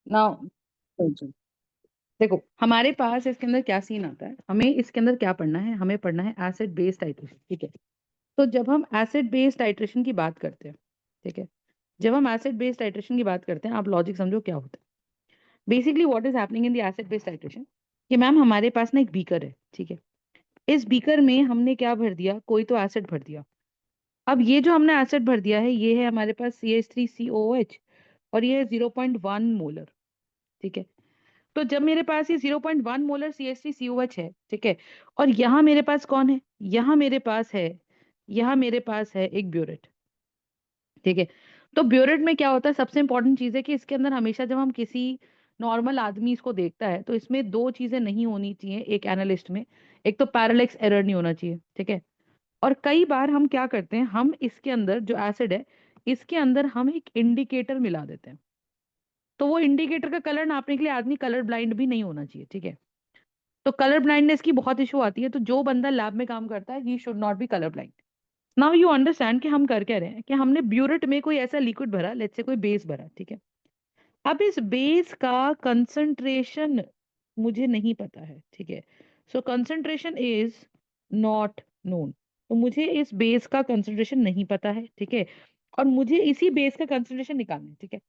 Now देखो हमारे पास इसके अंदर क्या सीन आता है, हमें इसके अंदर क्या पढ़ना है, हमें पढ़ना है एसिड बेस्ड टाइट्रेशन। ठीक है, तो जब हम एसिड बेस्ड टाइट्रेशन की बात करते हैं, ठीक है, जब हम एसिड बेस्ड टाइट्रेशन की बात करते हैं, आप लॉजिक समझो क्या होता है। Basically what is happening in the acid based titration, कि मैम हमारे पास ना एक बीकर है, ठीक है, इस बीकर में हमने क्या भर दिया, कोई तो एसिड भर दिया। अब ये जो हमने एसिड भर दिया है, ये है हमारे पास CH3COOH, और ये है 0.1 मोलर। ठीक है, तो जब मेरे पास ये 0.1 मोलर CH3COH है, ठीक है, और यहाँ मेरे पास कौन है, यहाँ मेरे पास है एक ब्यूरेट। ठीक है, तो ब्यूरेट में क्या होता है, सबसे इंपॉर्टेंट चीज है कि इसके अंदर हमेशा जब हम किसी नॉर्मल आदमी इसको देखता है, तो इसमें दो चीजें नहीं होनी चाहिए एक एनालिस्ट में। एक तो पैरेलेक्स एरर नहीं होना चाहिए, ठीक है, और कई बार हम क्या करते हैं, हम इसके अंदर जो एसिड है, इसके अंदर हम एक इंडिकेटर मिला देते हैं। तो वो इंडिकेटर का कलर नापने के लिए आदमी कलर ब्लाइंड भी नहीं होना चाहिए, ठीक है। तो कलर ब्लाइंडनेस की बहुत इशू आती है, तो जो बंदा लैब में काम करता है he should not be colour blind. Now you understand कि हम कर क्या रहे हैं, कि हमने ब्यूरेट में कोई ऐसा लिक्विड भरा, लेट्स से कोई बेस भरा, ठीक है। अब इस बेस का कंसंट्रेशन मुझे नहीं पता है, ठीक है, सो कंसंट्रेशन इज नॉट नोन। तो मुझे इस बेस का कंसंट्रेशन नहीं पता है, ठीक है, और मुझे इसी बेस का कंसंट्रेशन निकालना है, ठीक है।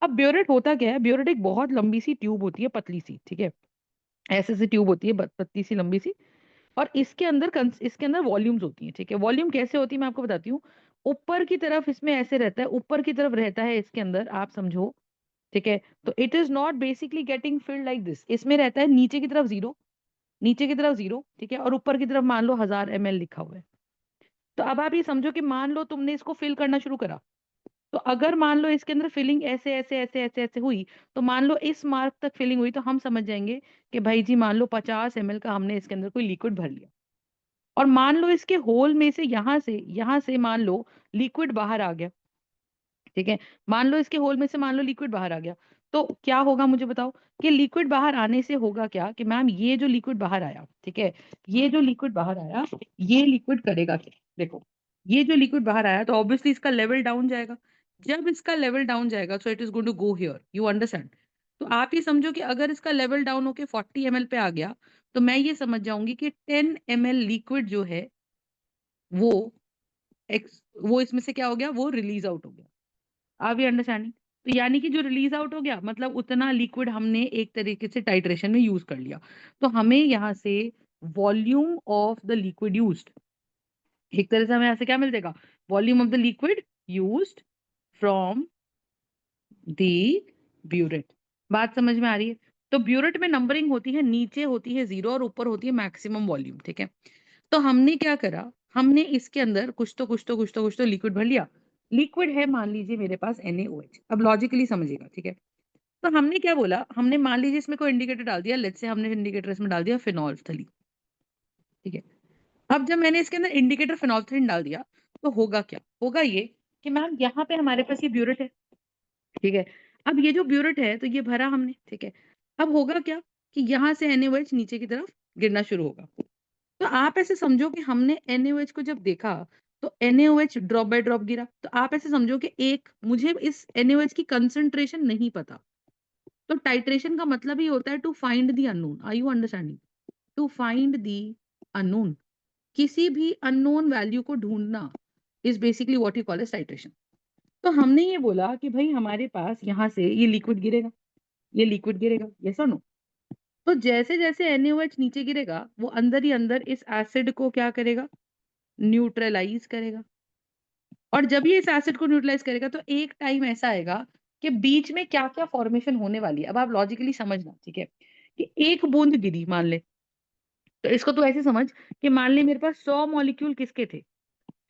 अब ब्यूरेट होता क्या है, ब्यूरेट एक बहुत लंबी सी ट्यूब होती है, पतली सी, ठीक है, ऐसे सी ट्यूब होती है, पतली सी लंबी सी, और इसके अंदर वॉल्यूम्स होती हैं, ठीक है। वॉल्यूम कैसे होती है मैं आपको बताती हूँ। ऊपर की तरफ इसमें ऐसे रहता है, ऊपर की तरफ रहता है इसके अंदर, आप समझो, ठीक है। तो it is not basically getting field like this, इसमें रहता है नीचे की तरफ जीरो, नीचे की तरफ जीरो, ठीक है, और ऊपर की तरफ मान लो 1000 ml लिखा हुआ है। तो अब आप ये समझो कि मान लो तुमने इसको फिल करना शुरू करा, तो अगर मान लो इसके अंदर फिलिंग ऐसे ऐसे ऐसे ऐसे ऐसे हुई, तो मान लो इस मार्क तक फिलिंग हुई, तो हम समझ जाएंगे कि भाई जी मान लो 50 ml का हमने इसके अंदर कोई लिक्विड भर लिया। और मान लो इसके होल में से यहाँ से मान लो लिक्विड बाहर आ गया, ठीक है, मान लो इसके होल में से मान लो लिक्विड बाहर आ गया, तो क्या होगा मुझे बताओ। कि लिक्विड बाहर आने से होगा क्या, कि मैम ये जो लिक्विड बाहर आया, ठीक है, ये जो लिक्विड बाहर आया, ये लिक्विड करेगा क्या, देखो, ये जो लिक्विड बाहर आया, तो ऑब्वियसली इसका लेवल डाउन जाएगा। जब इसका लेवल डाउन जाएगा, so it is going to go here, you understand. तो आप ये समझो कि अगर इसका लेवल डाउन होके 40 ml पे आ गया, तो मैं ये समझ जाऊंगी कि 10 ml लिक्विड जो है वो वो इसमें से क्या हो गया, वो रिलीज आउट हो गया। Are we understanding. तो यानी कि जो रिलीज आउट हो गया, मतलब उतना लिक्विड हमने एक तरीके से टाइट्रेशन में यूज कर लिया। तो हमें यहाँ से volume of the liquid used, एक तरह से हमें यहाँ से क्या मिल जाएगा, volume of the liquid used from the burette. बात समझ में आ रही है। तो ब्यूरेट में नंबरिंग होती है, नीचे होती है जीरो और ऊपर होती है मैक्सिमम वॉल्यूम, ठीक है। तो हमने क्या करा, हमने इसके अंदर कुछ तो लिक्विड भर लिया। लिक्विड है मान लीजिए मेरे पास NaOH, अब लॉजिकली समझिएगा, ठीक है। तो हमने क्या बोला, हमने मान लीजिए इसमें कोई इंडिकेटर डाल दिया, लेट्स से हमने इंडिकेटर इसमें डाल दिया फिनोल्फथलीन, ठीक है। अब जब मैंने इसके अंदर इंडिकेटर फिनोल्फथलीन डाल दिया, तो होगा क्या, होगा ये कि मैम यहाँ पे हमारे पास ये ब्यूरेट है, ठीक है। अब ये जो ब्यूरेट है, तो ये भरा हमने, ठीक है। अब होगा क्या, कि यहाँ से NaOH नीचे की तरफ गिरना शुरू होगा। तो आप ऐसे समझो कि हमने NaOH को जब देखा, तो NaOH ड्रॉप बाय ड्रॉप गिरा। तो आप ऐसे समझो कि एक मुझे इस NaOH की कंसंट्रेशन नहीं पता। तो टाइट्रेशन का मतलब ही होता है to find the unknown, are you understanding. To find the unknown, किसी भी अननोन वैल्यू को ढूंढना is basically what you call as titration. तो हमने ये बोला कि भाई हमारे पास यहाँ से ये लिक्विड गिरेगा, ये लिक्विड गिरेगा, यस और नो। तो जैसे जैसे NaOH नीचे गिरेगा, वो अंदर ही अंदर इस एसिड को क्या करेगा, न्यूट्रलाइज करेगा। और जब ये इस एसिड को न्यूट्रलाइज करेगा, तो एक टाइम ऐसा आएगा कि बीच में क्या क्या फॉर्मेशन होने वाली है। अब आप लॉजिकली समझना, ठीक है, कि एक बूंद गिरी मान ले, तो इसको तो ऐसे समझ कि मान ले मेरे पास 100 मॉलिक्यूल किसके थे,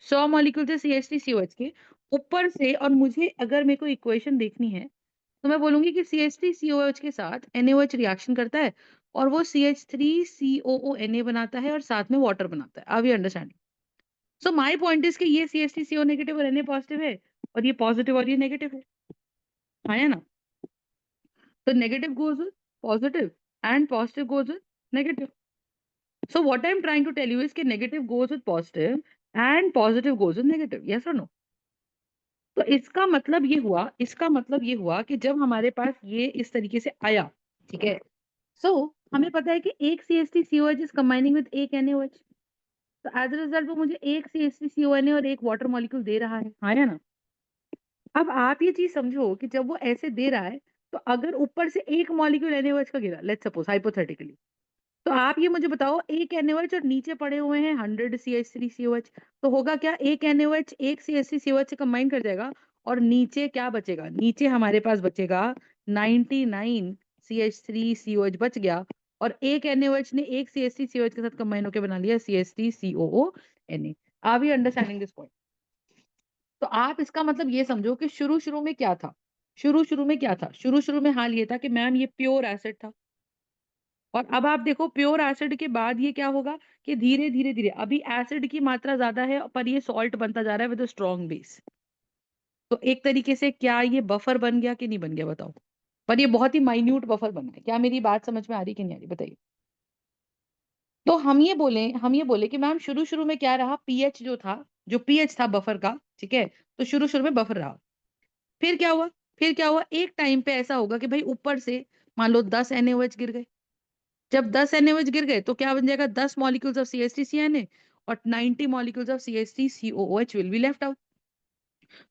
100 मॉलिक्यूल थे CH3COH के ऊपर से। और मुझे अगर मेरे को इक्वेशन देखनी है, तो मैं बोलूंगी कि CH3COH के साथ NaOH रिएक्शन करता है, और वो CH3COONA बनाता है, और साथ में वाटर बनाता है। Are you understanding. So my point is कि ये CH3CO नेगेटिव और Na पॉजिटिव है, और ये पॉजिटिव और ये नेगेटिव है, हाँ या ना। तो negative goes with positive and positive goes with negative. So what I am trying to tell you is कि negative goes with positive and positive goes with negative, yes और नो। तो इसका मतलब ये हुआ कि जब हमारे पास ये इस तरीके से आया, ठीक है, सो हमें पता है कि एक CH3COH इज कंबाइनिंग विद एक NaOH, तो एज अ रिजल्ट वो मुझे एक CH3CONA और एक वाटर मॉलिक्यूल दे रहा है, हाँ या ना? अब आप ये चीज समझो कि जब वो ऐसे दे रहा है, तो अगर ऊपर से एक मॉलिक्यूल NaOH का गिरा, लेट्स सपोज हाइपोथेटिकली, तो आप ये मुझे बताओ, एक NaOH और नीचे पड़े हुए हैं 100 CH3COH, तो होगा क्या, एक NaOH एक CH3COH से कंबाइन कर जाएगा और नीचे क्या बचेगा, नीचे हमारे पास बचेगा 99 CH3COH बच गया, और एक NaOH ने एक CH3COH के साथ कंबाइन होकर बना लिया CH3COONA। Are you understanding this point? तो आप इसका मतलब ये समझो कि शुरू शुरू में क्या था, शुरू शुरू में हाल ये था कि मैम ये प्योर एसिड था, और अब आप देखो प्योर एसिड के बाद ये क्या होगा कि धीरे धीरे धीरे अभी एसिड की मात्रा ज्यादा है पर ये सॉल्ट बनता जा रहा है विद अ स्ट्रॉन्ग बेस। तो एक तरीके से क्या ये बफर बन गया कि नहीं बन गया बताओ? पर ये बहुत ही माइन्यूट बफर बना है। क्या मेरी बात समझ में आ रही कि नहीं आ रही बताइए? तो हम ये बोले कि मैम शुरू शुरू में क्या रहा, पीएच जो था, जो पीएच था बफर का, ठीक है, तो शुरू शुरू में बफर रहा। फिर क्या हुआ, एक टाइम पे ऐसा होगा कि भाई ऊपर से मान लो 10 NaOH गिर गए। जब 10 NaOH गिर गए तो क्या बन जाएगा, 10 मॉलिक्यूल्स ऑफ CH3CNA और 90 molecules of CH3COOH will be left out.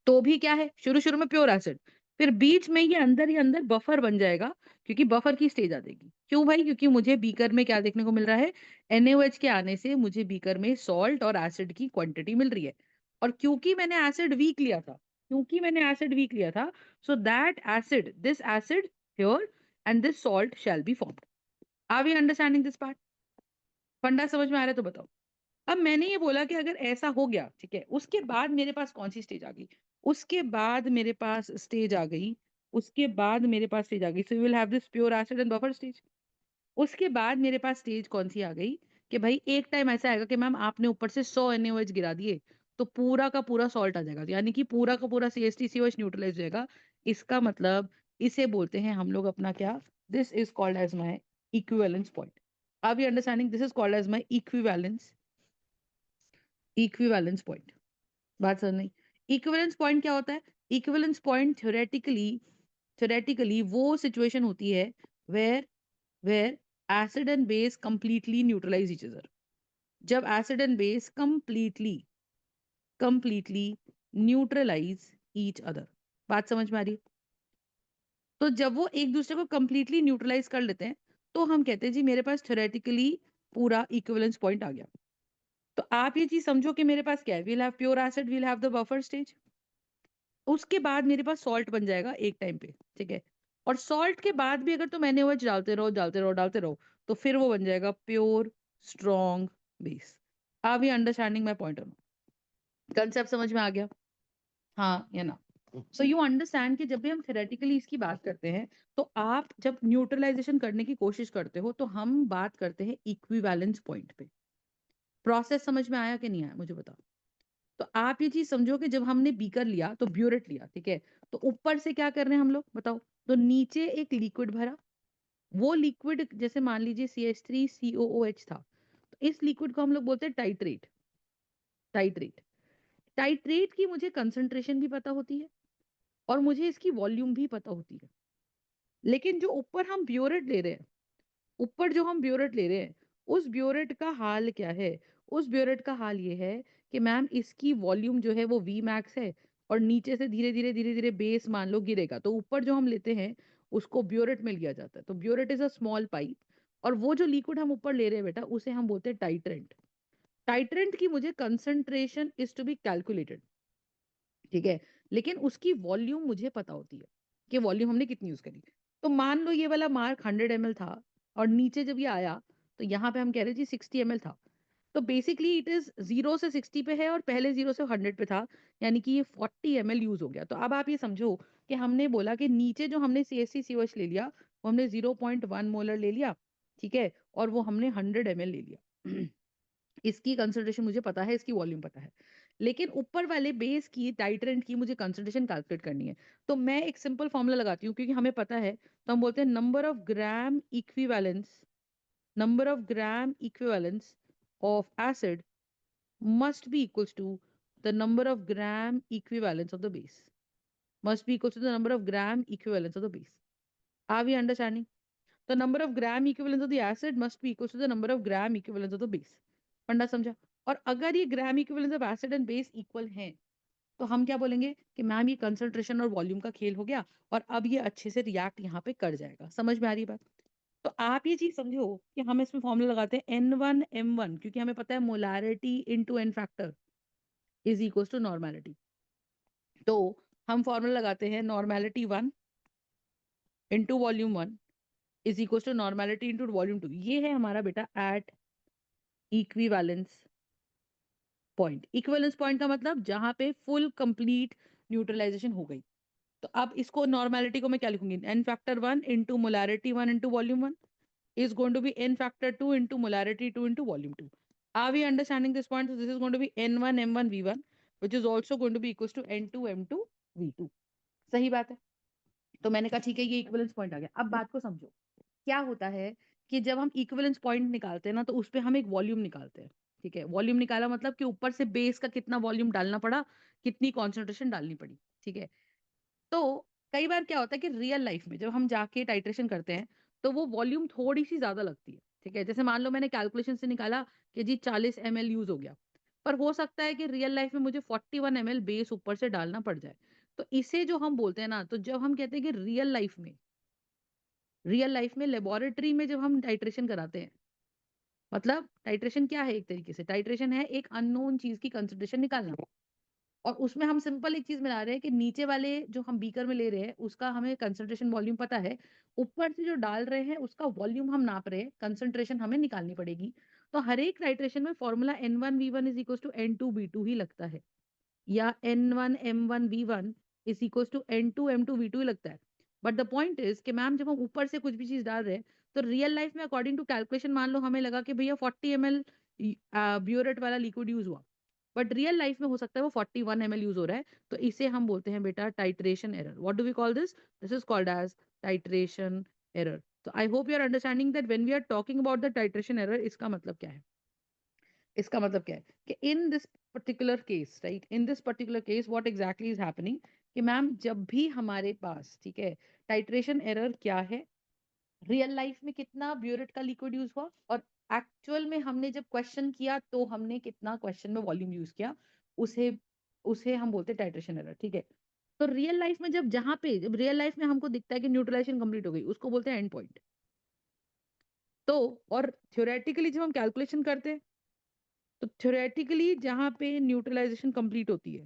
तो भी क्या है, शुरू शुरू में प्योर एसिड, फिर बीच में ये अंदर बफर बन जाएगा, क्योंकि बफर की स्टेज आ जाएगी। क्यों भाई? क्योंकि मुझे बीकर में क्या देखने को मिल रहा है, NaOH के आने से मुझे बीकर में सॉल्ट और एसिड की क्वांटिटी मिल रही है, और क्योंकि मैंने एसिड वीक लिया था, so that acid this acid here and this salt shall be formed. Are we understanding this part? फंडा समझ में आ रहा है तो बताओ। अब मैंने ये बोला कि अगर ऐसा हो गया, ठीक है, उसके बाद मेरे पास कौन सी स्टेज आ गई, उसके बाद मेरे पास स्टेज आ गई so will have this pure acid and buffer stage. उसके बाद मेरे पास स्टेज कौन सी आ गई कि भाई एक टाइम ऐसा आएगा कि मैम आपने ऊपर से 100 NaOH गिरा दिए, तो पूरा का पूरा सॉल्ट आ जाएगा, यानी कि पूरा का पूरा CH3COH न्यूट्रलाइज हो जाएगा। इसका मतलब इसे बोलते हैं हम लोग अपना क्या, this is called as my equivalence point. Are we understanding? This is called as my equivalence point. बात समझ नहीं? इक्विवेलेंस पॉइंट क्या होता है? इक्विवेलेंस पॉइंट थ्योरेटिकली वो सिचुएशन होती है where where acid and base completely neutralise each other. जब acid and base completely neutralise each other. बात समझ में आ रही है? तो जब वो एक दूसरे को कंप्लीटली न्यूट्रलाइज कर लेते हैं, तो हम कहते हैं जी मेरे पास थ्योरेटिकली पूरा इक्विवेलेंस पॉइंट आ गया। तो आप ये चीज समझो कि मेरे पास क्या है, we'll have pure acid, we'll have the buffer stage. उसके बाद मेरे पास सॉल्ट बन जाएगा एक टाइम पे, ठीक है, और सॉल्ट के बाद भी अगर तुम NaOH डालते रहो तो फिर वो बन जाएगा pure strong base. Are we understanding my point? Concept समझ में आ गया, हाँ या ना? सो यू अंडरस्टैंड कि जब भी हम थेरेटिकली इसकी बात करते हैं, तो आप जब न्यूट्रलाइजेशन करने की कोशिश करते हो तो हम बात करते हैं इक्विवेलेंस पॉइंट पे। प्रोसेस समझ में आया कि नहीं आया मुझे बताओ? तो आप ये चीज समझो कि जब हमने बीकर लिया तो ब्यूरेट लिया, ठीक है, तो ऊपर से क्या कर रहे हैं हम लोग बताओ, तो नीचे एक लिक्विड भरा, वो लिक्विड जैसे मान लीजिए CH3COOH था, तो इस लिक्विड को हम लोग बोलते हैं टाइट्रेट। टाइट्रेट की मुझे कंसंट्रेशन भी पता होती है और मुझे इसकी वॉल्यूम भी पता होती है। लेकिन जो ऊपर हम ब्यूरेट ले रहे हैं, उस ब्यूरेट का हाल क्या है? उस ब्यूरेट का हाल ये है कि मैम इसकी वॉल्यूम जो है वो वी मैक्स है, और नीचे से धीरे धीरे बेस मान लो गिरेगा, तो ऊपर जो हम लेते हैं उसको ब्यूरेट में लिया जाता है। तो burette is a small pipe, और वो जो लिक्विड हम ऊपर ले रहे हैं बेटा उसे हम बोलते हैं टाइट्रेंट। टाइट्रेंट की मुझे concentration is to be calculated, ठीक है, लेकिन उसकी वॉल्यूम मुझे पता होती है कि वॉल्यूम हमने कितनी यूज करी। तो मान लो ये वाला मार्क 100 ml था, और नीचे जब ये आया तो यहाँ पे हम कह रहे जी 60 ml था। तो बेसिकली इट इज 0 से 60 पे है और पहले 0 से 100 पे था, यानी कि ये 40 ml यूज हो गया। तो अब आप ये समझो कि हमने बोला कि नीचे जो हमने CH3COH ले लिया वो हमने 0.1 मोलर ले लिया, ठीक है, और वो हमने 100 ml ले लिया। इसकी कंसंट्रेशन मुझे पता है, इसकी वॉल्यूम पता है, लेकिन ऊपर वाले बेस की टाइट्रेंट की मुझे कंसंट्रेशन कैलकुलेट करनी है। तो मैं एक सिंपल फॉर्मूला लगाती हूँ क्योंकि हमें पता है, तो हम बोलते हैं number of gram equivalence of acid must be equals to the number of gram equivalents of the base। must be equal to the number of gram equivalents of the base. Are we understanding? The number of gram equivalents of the acid must be equal to the number of gram equivalents of the base. फंडा समझा? और अगर ये gram equivalence of acid and base equal हैं तो हम क्या बोलेंगे कि मैम ये कंसंट्रेशन और वॉल्यूम का खेल हो गया और अब ये अच्छे से रिएक्ट यहाँ पे कर जाएगा। समझ में आ रही बात? तो आप ये चीज समझो कि हम इसमें फॉर्मूला लगाते हैं N1 M1 क्योंकि हमें पता है molarity into N factor is equal to normality. तो हम फॉर्मूला लगाते हैं normality 1 into volume 1 is equal to normality into volume 2। ये है हमारा बेटा at equivalence point. Equivalence point का मतलब जहां पे फुल कंप्लीट न्यूट्रलाइजेशन हो गई। तो अब इसको नॉर्मेलिटी को मैं क्या लिखूंगी, N factor 1 into molarity 1 into volume 1 is going to be n factor 2 into molarity 2 into volume 2. Are we understanding this point? So this is going to be n1 m1 v1 which is also going to be equals to n2 m2 v2. सही बात है। तो मैंने कहा ठीक है ये equivalence point आ गया। अब बात को समझो, क्या होता है कि जब हम इक्विवेलेंस पॉइंट निकालते हैं ना तो उस पे हम एक वॉल्यूम निकालते हैं। ठीक है, वॉल्यूम निकाला मतलब कि ऊपर से बेस का कितना वॉल्यूम डालना पड़ा, कितनी कॉन्सेंट्रेशन डालनी पड़ी। ठीक है, तो कई बार क्या होता है कि रियल लाइफ में जब हम जाके टाइट्रेशन करते हैं तो वो वॉल्यूम थोड़ी सी ज्यादा लगती है। ठीक है, जैसे मान लो मैंने कैलकुलेशन से निकाला कि जी 40 ml यूज हो गया, पर हो सकता है कि रियल लाइफ में मुझे 41 ml बेस ऊपर से डालना पड़ जाए। तो इसे जो हम बोलते हैं ना, तो जब हम कहते हैं कि रियल लाइफ में लेबोरेटरी में जब हम टाइट्रेशन कराते हैं, मतलब टाइट्रेशन क्या है, एक तरीके से टाइट्रेशन है एक अननोन चीज की कंसंट्रेशन निकालना। और उसमें हम सिंपल एक चीज मिला रहे हैं कि नीचे वाले जो हम बीकर में ले रहे हैं उसका हमें कंसंट्रेशन वॉल्यूम पता है, ऊपर से जो डाल रहे हैं उसका वॉल्यूम हम नाप रहे हैं, कंसंट्रेशन हमें निकालनी पड़ेगी। तो हर एक टाइट्रेशन में formula N1V1 is equal to N2B2 ही लगता है, या N1M1V1 is equal to N2M2V2 ही लगता है। बट द पॉइंट इज कि मैम जब हम ऊपर से कुछ भी चीज डाल रहे हैं तो रियल लाइफ में अकॉर्डिंग टू कैलकुलेशन मान लो हमें लगा कि भैया 40 ml ब्यूरेट वाला लिक्विड यूज हुआ, बट रियल लाइफ में हो सकता है वो 41 ml यूज हो रहा है। तो इसे हम बोलते हैं बेटा titration error. What do we call this? This is called as titration error. तो I hope you are understanding that when we are talking about the titration error, इसका मतलब क्या है? इसका मतलब क्या है कि in this particular case, right, in this particular case what exactly is happening कि मैम जब भी हमारे पास, ठीक है, टाइट्रेशन एरर क्या है, रियल लाइफ में कितना ब्यूरेट का लिक्विड यूज हुआ और एक्चुअल में हमने जब क्वेश्चन किया तो हमने कितना क्वेश्चन में वॉल्यूम यूज किया, उसे उसे हम बोलते हैं टाइट्रेशन एरर। ठीक है, तो रियल लाइफ में जब रियल लाइफ में हमको दिखता है कि न्यूट्रलाइजेशन कंप्लीट हो गई, उसको बोलते हैं एंड पॉइंट। तो और थ्योरेटिकली जब हम कैलकुलेशन करते हैं तो थ्योरेटिकली जहां पे न्यूट्रलाइजेशन कंप्लीट होती है,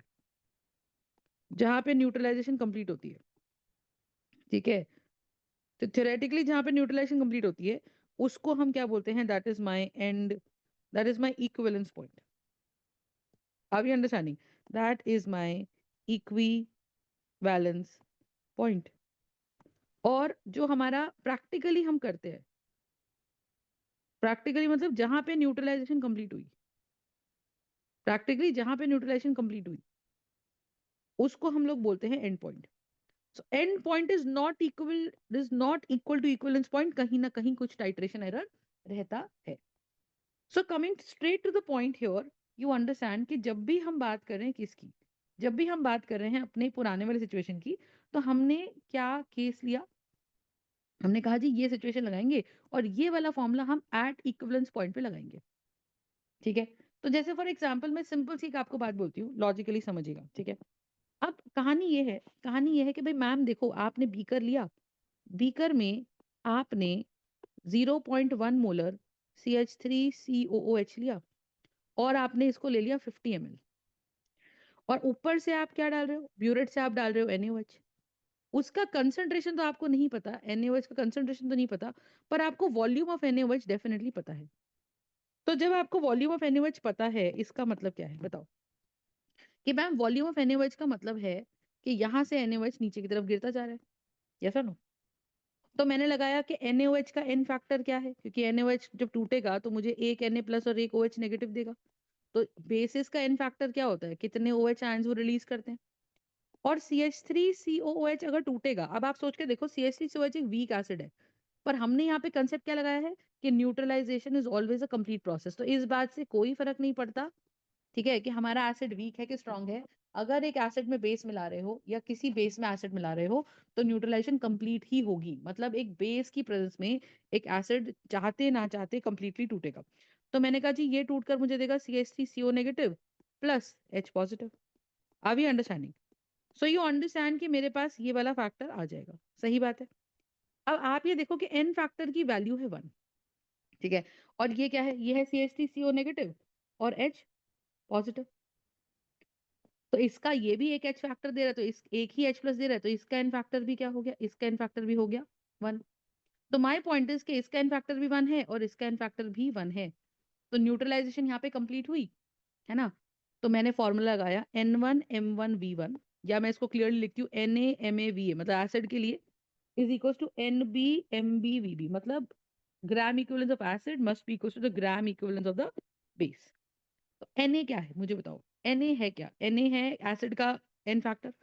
ठीक है, तो थ्योरेटिकली जहां पे न्यूट्रलाइजेशन कंप्लीट होती है उसको हम क्या बोलते हैं? That is my end, that is my equivalence point. Are we understanding? That is my equivalence point. और जो हमारा प्रैक्टिकली हम करते हैं, प्रैक्टिकली मतलब जहां पे न्यूट्रलाइजेशन कंप्लीट हुई, प्रैक्टिकली जहां पे न्यूट्रलाइजेशन कंप्लीट हुई उसको हम लोग बोलते हैं end point. So end point is not equal to equivalence point, कहीं ना कहीं कुछ टाइट्रेशन एरर रहता है। So coming straight to the point here, you understand कि जब भी हम बात कर रहे हैं किसकी, जब भी हम बात कर रहे हैं अपने पुराने वाले सिचुएशन की, तो हमने क्या केस लिया? हमने कहा जी ये सिचुएशन लगाएंगे और ये वाला फॉर्मूला हम एट इक्विवेलेंस पॉइंट पे लगाएंगे। ठीक है, तो जैसे फॉर एग्जांपल मैं सिंपल सी एक आपको बात बोलती हूँ, लॉजिकली समझिएगा। ठीक है, अब कहानी ये है कि भाई मैम देखो आपने बीकर लिया, बीकर में आपने 0.1 मोलर CH3COOH लिया और आपने इसको ले लिया 50 ml, और ऊपर से आप क्या डाल रहे हो? ब्यूरेट से आप डाल रहे हो NaOH। उसका कंसंट्रेशन तो आपको नहीं पता, NaOH का कंसंट्रेशन तो नहीं पता, पर आपको वॉल्यूम ऑफ NaOH डेफिनेटली पता है। तो जब आपको वॉल्यूम ऑफ NaOH पता है, इसका मतलब क्या है बताओ? कि मैम वॉल्यूम ऑफ NaOH का मतलब है कि यहाँ से NaOH नीचे की तरफ गिरता जा रहा है, यस और नो? तो मैंने लगाया कि NaOH का n फैक्टर क्या है, क्योंकि NaOH जब टूटेगा तो मुझे एक Na प्लस और एक OH नेगेटिव देगा। तो बेसिस का n फैक्टर क्या होता है, कितने OH आयंस वो रिलीज करते हैं। और CH3COOH अगर टूटेगा, अब आप सोच के देखो CH3COOH एक वीक एसिड है, पर हमने यहाँ पे कंसेप्ट क्या लगाया है कि neutralisation is always a complete process. तो इस बात से कोई फर्क नहीं पड़ता, ठीक है, कि हमारा एसिड वीक है कि स्ट्रांग है, अगर एक एसिड में बेस मिला रहे हो या किसी बेस में एसिड मिला रहे हो तो न्यूट्रलाइजेशन कंप्लीट ही होगी। मतलब एक बेस की प्रेजेंस में एक एसिड चाहते ना चाहते कंप्लीटली टूटेगा। तो मैंने कहा जी ये टूटकर मुझे देगा CH3CO negative plus H positive. Are we understanding? So you understand कि मेरे पास ये वाला फैक्टर आ जाएगा। सही बात है। अब आप ये देखो कि n फैक्टर की वैल्यू है 1। ठीक है। और ये क्या है? ये है CH3CO नेगेटिव और H पॉजिटिव। तो इसका ये भी एक H फैक्टर दे रहा है, तो इस एक ही H प्लस दे रहा है, तो इसका n फैक्टर भी क्या हो गया? इसका n फैक्टर भी हो गया 1। तो माय पॉइंट इज कि इसका n फैक्टर भी 1 है और इसका n फैक्टर भी 1 है। तो न्यूट्रलाइजेशन यहाँ पे कंप्लीट हुई, है ना? तो मैंने फॉर्मूला लगाया N1M1V1, या मैं इसको क्लियरली लिखती हूँ NaMaVa, मतलब एसिड के लिए इज इक्वल टू NbMbVb, मतलब gram equivalence of acid must be equal to the gram equivalence of the base. तो Na क्या है मुझे बताओ? Na है क्या? Na है एसिड का n factor.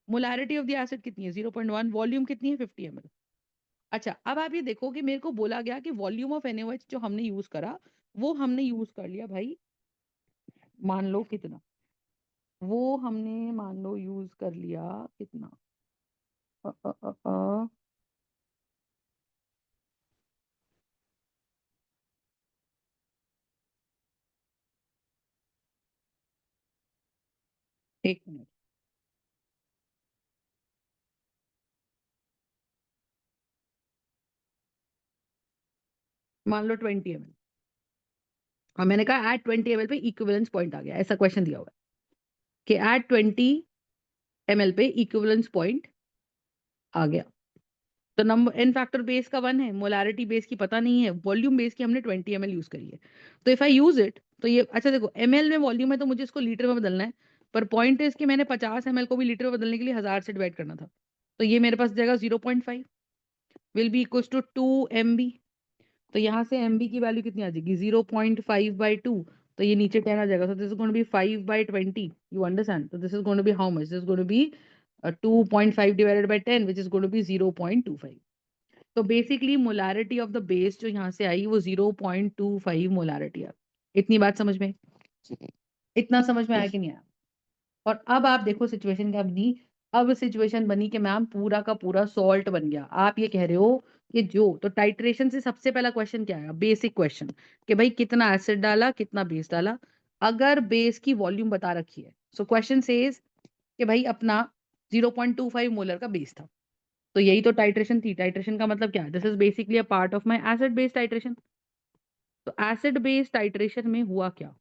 Molarity of the acid कितनी है? 0.1। वॉल्यूम कितनी है? 50 ml। अच्छा, अब आप ये देखो कि मेरे को बोला गया कि वॉल्यूम ऑफ NaOH जो हमने यूज करा वो हमने यूज कर लिया भाई, मान लो कितना, वो हमने मान लो यूज कर लिया कितना, अ, अ, अ, अ, एक मिनट, मान लो 20 ml। और मैंने कहा एट 20 ml पे इक्विवेलेंस पॉइंट आ गया, ऐसा क्वेश्चन दिया हुआ है कि एट 20 ml पे इक्विवेलेंस पॉइंट आ गया। तो नंबर एन फैक्टर बेस का 1 है, मोलैरिटी बेस की पता नहीं है, वॉल्यूम बेस की हमने 20 ml यूज करी है। तो इफ आई यूज इट तो ये, अच्छा देखो ml में वॉल्यूम है तो मुझे इसको लीटर में बदलना है, पर पॉइंट है कि मैंने 50 ml को भी लीटर में बदलने के लिए 1000 से डिवाइड करना था। तो ये मेरे पास जाएगा 0.5 will be equal to 2 MB। तो यहाँ से MB की वैल्यू कितनी आ जाएगी? 0.5/2। तो ये नीचे 10 आ जाएगा। So this is going to be 5/20। You understand? So this is going to be how much? This is going to be 2.5 divided by 10, which is going to be 0.25। तो basically molarity of the base जो यहाँ से आई वो 0.25 molarity है। इतनी बात समझ में? इतना समझ में आया कि नहीं आया? और अब आप देखो सिचुएशन क्या बनी। अब सिचुएशन बनी कि मैम पूरा का पूरा सॉल्ट बन गया। आप ये कह रहे हो कि जो, तो टाइट्रेशन से सबसे पहला क्वेश्चन क्या आया? बेसिक क्वेश्चन कि भाई कितना एसिड डाला, कितना बेस डाला। अगर बेस की वॉल्यूम बता रखी है, सो क्वेश्चन सेज कि भाई अपना 0.25 मोलर का बेस था। तो यही तो टाइट्रेशन थी। टाइट्रेशन का मतलब क्या है? This is basically a part of my acid based titration. तो एसिड बेस्ड टाइट्रेशन में हुआ क्या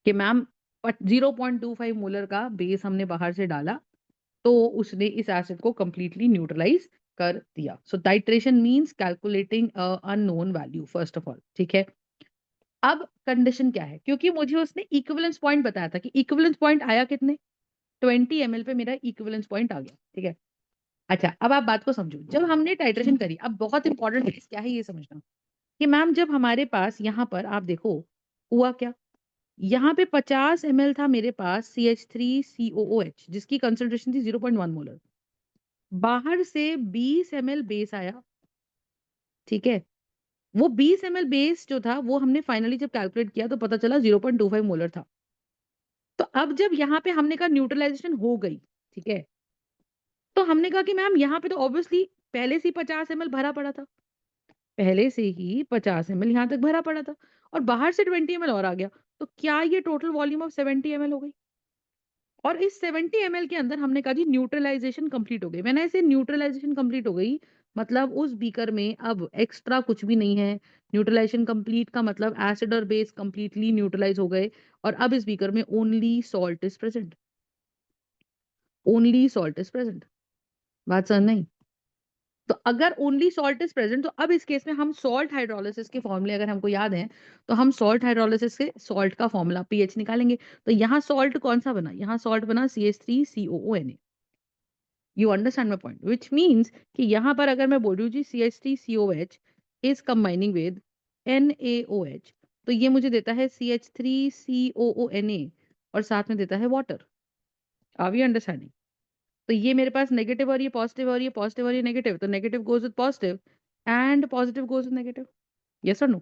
कि मैम 0.25 मोलर का बेस हमने बाहर से डाला, तो उसने इस एसिड को कंप्लीटली न्यूट्रलाइज कर दिया। So titration means calculating unknown value first of all. ठीक है। अब कंडीशन क्या है? क्योंकि मुझे उसने इक्विवेलेंस पॉइंट बताया था कि इक्विवेलेंस पॉइंट आया कितने, 20 ml पे मेरा इक्विवेलेंस पॉइंट आ गया। ठीक है। अच्छा, अब आप बात को समझो। जब हमने टाइट्रेशन करी, अब बहुत इंपॉर्टेंट चीज क्या है ये समझना कि मैम जब हमारे पास यहाँ पर आप देखो हुआ क्या, यहाँ पे 50 ml था मेरे पास CH3COOH जिसकी कंसंट्रेशन थी 0.1 मोलर। बाहर से 20 ml बेस आया। ठीक है। वो 20 ml बेस जो था वो हमने फाइनली जब कैलकुलेट किया तो पता चला 0.25 मोलर था। तो अब जब यहाँ पे हमने कहा न्यूट्रलाइजेशन हो गई, ठीक है, तो हमने कहा कि मैम यहाँ पे तो ऑब्वियसली पहले से ही 50 ml भरा पड़ा था। पहले से ही 50 ml यहाँ तक भरा पड़ा था और बाहर से 20 ml और आ गया। तो क्या ये टोटल वॉल्यूम ऑफ 70 ml हो गई? और इस 70 ml के अंदर हमने कहा जी न्यूट्रलाइजेशन कंप्लीट हो गई। मैंने ऐसे न्यूट्रलाइजेशन कंप्लीट हो गई मतलब उस बीकर में अब एक्स्ट्रा कुछ भी नहीं है। न्यूट्रलाइजेशन कंप्लीट का मतलब एसिड और बेस कंप्लीटली न्यूट्रलाइज हो गए और अब इस बीकर में only salt is present. Only salt is present. बात समझ नहीं? तो अगर ओनली सॉल्ट इज प्रेजेंट तो अब इस केस में हम सॉल्ट हाइड्रोलिसिस के फॉर्मूले अगर हमको याद है तो हम सॉल्ट हाइड्रोलिसिस से सॉल्ट का फॉर्मूला पीएच निकालेंगे। तो यहाँ सॉल्ट कौन सा बना? यहाँ सॉल्ट बना CH3COONA। You understand my point? Which means कि यहाँ पर अगर मैं बोल रही हूँ जी CH3COH is combining with NaOH, तो ये मुझे देता है CH3COONA और साथ में देता है वाटर। Are we understanding? तो ये मेरे पास नेगेटिव और ये पॉजिटिव और ये पॉजिटिव और ये नेगेटिव, तो negative goes with positive and positive goes with negative. Yes और नो?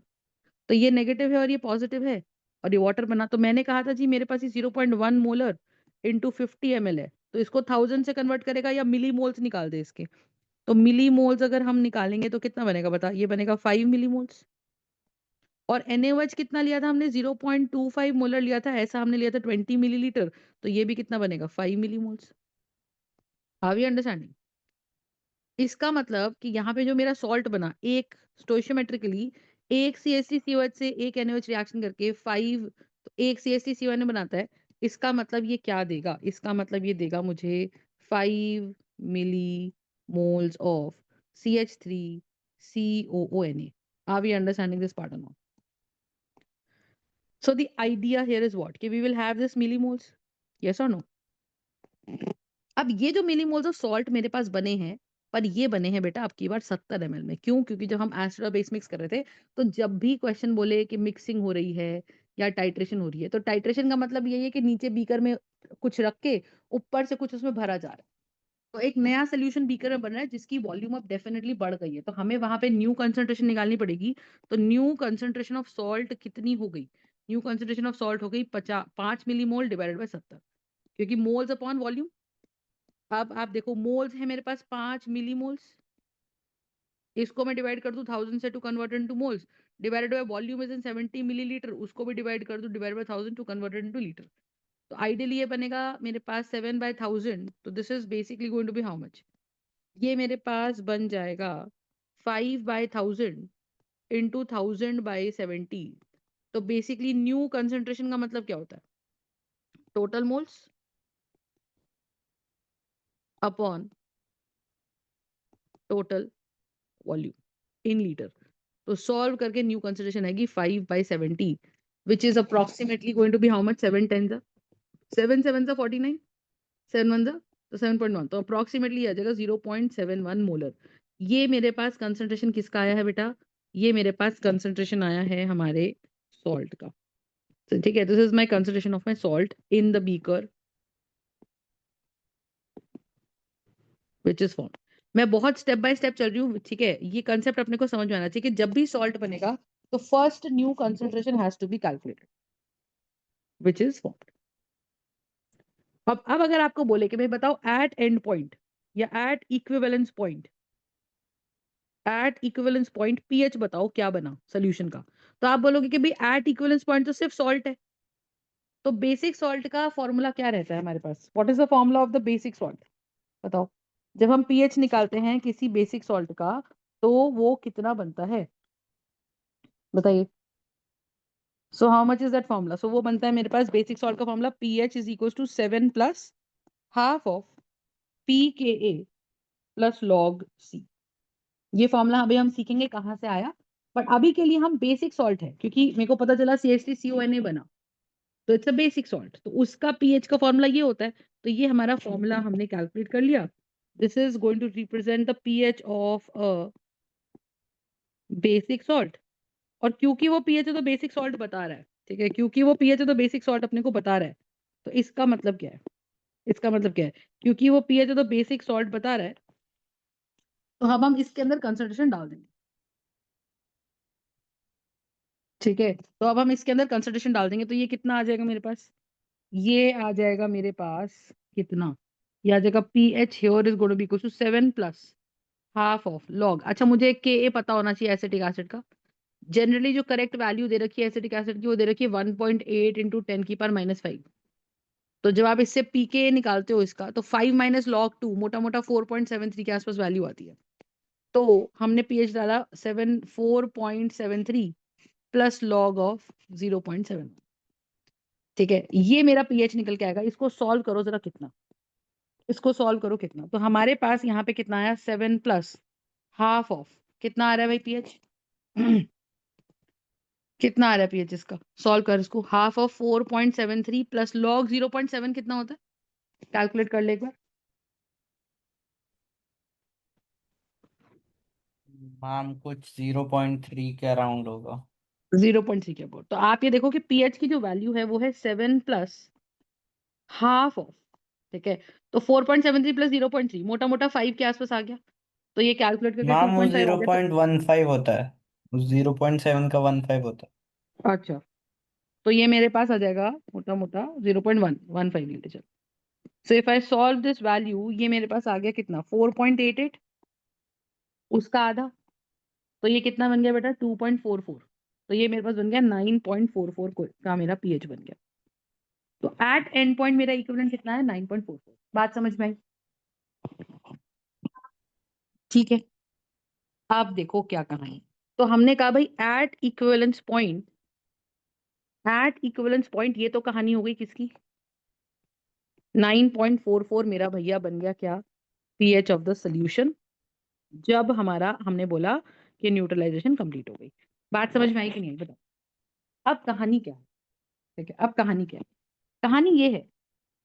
तो ये नेगेटिव है और ये पॉजिटिव है और ये वाटर बना। तो मैंने कहा था जी मेरे पास ये 0.1 मोलर इंटू 50 ml है, तो इसको 1000 से कन्वर्ट करेगा या मिली मोल्स निकाल दे इसके। तो मिली मोल्स अगर हम निकालेंगे तो कितना बनेगा बता, ये बनेगा 5 मिली मोल्स। और NaOH कितना लिया था हमने, 0.25 मोलर लिया था, ऐसा हमने लिया था 20 मिलीलीटर, तो ये भी कितना बनेगा 5 milli moles. Are we understanding? इसका मतलब कि यहाँ पे जो मेरा सॉल्ट बना, एक स्टोइशियोमेट्रिकली एक CH3COH से एक NaOH रिएक्शन करके 5, तो एक CH3COH बनाता है। इसका मतलब ये क्या देगा, इसका मतलब ये देगा मुझे 5 milli moles of CH3COONA। Are we understanding this part or not? So the idea here is what? कि we will have this millimoles. Yes or no? अब ये जो millimoles of salt मेरे पास बने हैं, पर ये बने हैं बेटा आपकी बार 70 ml में। क्यों? क्योंकि जब हम एसिड और बेस मिक्स कर रहे थे, तो जब भी क्वेश्चन बोले कि मिक्सिंग हो रही है या टाइट्रेशन हो रही है, तो टाइट्रेशन का मतलब यही है कि नीचे बीकर में कुछ रख के ऊपर से कुछ उसमें भरा जा रहा है। तो एक नया सोल्यूशन बीकर में बन रहा है जिसकी वॉल्यूम अब डेफिनेटली बढ़ गई है, तो हमें वहां पे न्यू कंसंट्रेशन निकालनी पड़ेगी। तो न्यू कंसंट्रेशन ऑफ सॉल्ट कितनी हो गई? न्यू कंसंट्रेशन ऑफ सॉल्ट हो गई 5 मिलीमोल डिवाइडेड बाय 70, क्योंकि मोल्स अपॉन वॉल्यूम। अब आप देखो मोल्स है मेरे पास 5 मिलीमोल्स, इसको मैं डिवाइड कर दूं 1000 से to convert into moles, divided by volume is in 70 millilitre, उसको भी डिवाइड कर दूं divide by 1000 to convert into litre. तो आइडियली ये बनेगा मेरे पास 7/1000, तो this is basically going to be how much? ये मेरे पास बन जाएगा 5/1000 इंटू 1000/70। तो बेसिकली न्यू कंसंट्रेशन का मतलब क्या होता है? Total moles upon total volume in litre. तो सॉल्व करके न्यू कंसंट्रेशन आएगी 5/70, which is approximately going to be how much? 7 10 7 7 49, 7 1 तो 7.1, तो अप्रोक्सीमेटली आ जाएगा 0.71 मोलर। ये मेरे पास कंसंट्रेशन किसका आया है बेटा? ये मेरे पास कंसंट्रेशन आया है हमारे सॉल्ट का। तो ठीक है, this is my concentration of my salt in the beaker which is form. मैं बहुत स्टेप बाय स्टेप चल रही हूँ, ठीक है? ये कंसेप्ट अपने को समझ में आना चाहिए कि जब भी सॉल्ट बनेगा तो first new concentration has to be calculated which is form. अब अगर आपको बोले कि भाई बताओ एट एंड पॉइंट या एट इक्विवेलेंस पॉइंट पीएच बताओ क्या बना सोल्यूशन का, तो आप बोलोगे कि भाई एट इक्विवेलेंस पॉइंट तो सिर्फ सॉल्ट है। तो बेसिक सॉल्ट का फॉर्मूला क्या रहता है हमारे पास? What is the formula of the basic salt? बताओ। जब हम पीएच निकालते हैं किसी बेसिक सॉल्ट का, तो वो कितना बनता है बताइए? So how much is that formula? So वो बनता है मेरे पास बेसिक सॉल्ट का formula pH is equal to 7 plus half of pKa plus log C. ये फॉर्मूला अभी हम सीखेंगे कहाँ से आया, बट अभी के लिए हम बेसिक सॉल्ट है, क्योंकि मेरे को पता चला CH3CONA बना, तो इट्स अ बेसिक सॉल्ट, तो उसका पीएच का फॉर्मूला ये होता है। तो ये हमारा फॉर्मूला हमने कैलकुलेट कर लिया। This is going to represent the pH of a basic salt. और क्योंकि वो पीएच है तो बेसिक सॉल्ट बता रहा है, ठीक है? क्योंकि वो पीएच है तो बेसिक सॉल्ट अपने को बता रहा है। तो इसका मतलब क्या है? इसका मतलब क्या है? क्योंकि वो पीएच है तो बेसिक सॉल्ट बता रहा है, तो अब हम इसके अंदर कंसंट्रेशन डाल देंगे, ठीक है? तो अब हम इसके अंदर कंसंट्रेशन डाल देंगे, तो ये कितना आ जाएगा मेरे पास? ये आ जाएगा मेरे पास कितना? ये आ जाएगा pH here is going to be equal to 7 plus half of log. अच्छा, मुझे के ए पता होना चाहिए एसिटिक एसिड का। जनरली जो करेक्ट वैल्यू दे रखी है एसिटिक एसिड की, वो दे रखी है 1.8 इंटू 10⁻⁵। तो जब आप इससे पीके निकालते हो इसका, तो 5 माइनस लॉग 2 मोटा मोटा 4.73 के आसपास वैल्यू आती है। तो हमने पीएच डाला 4.73 प्लस लॉग ऑफ 0.7, ठीक है? ये मेरा पीएच निकल के आएगा। इसको सॉल्व करो जरा कितना, इसको सॉल्व करो कितना। तो हमारे पास यहाँ पे कितना आया? 7 प्लस हाफ ऑफ कितना आ रहा है भाई पीएच? कितना आ रहा है पीएच इसका? सॉल्व कर इसको। हाफ ऑफ 4.73 प्लस लॉग 0.7 कितना होता है? कैलकुलेट कर ले एक बार। मैम कुछ 0.3 के अराउंड होगा। 0.3 के अबाउट। तो आप ये देखो कि पीएच की जो वैल्यू है वो है 7 प्लस हाफ ऑफ, ठीक है? तो 4.73 प्लस 0.3 मोटा मोटा 5 के आसपास आ गया। तो ये कैलकुलेट करके मैम वो 2.5 आ जीरो गया। पॉइंट वन फाइव होता है, उस 0.7 का 15 होता तो अच्छा, तो ये मेरे पास आ जाएगा मोटा मोटा 0.115 litre. So if I solve this value, ये मेरे पास आ गया कितना 4.88, उसका आधा, तो ये कितना बन गया बेटा 2.44, तो ये मेरे पास बन गया 9.44 का मेरा पीएच बन गया। तो एट एंड पॉइंट मेरा इक्विवेलेंट कितना है 9.44। बात समझ में आई? ठीक है, आप देखो क्या कहा है। तो हमने कहा भाई at equivalence point, at equivalence point, ये तो कहानी हो गई किसकी, 9.44 मेरा भैया बन गया क्या, पीएच ऑफ द सोल्यूशन, जब हमारा हमने बोला कि न्यूट्रलाइजेशन कंप्लीट हो गई। बात समझ में आई कि नहीं बताओ? अब कहानी क्या है? ठीक है, अब कहानी क्या है? कहानी ये है,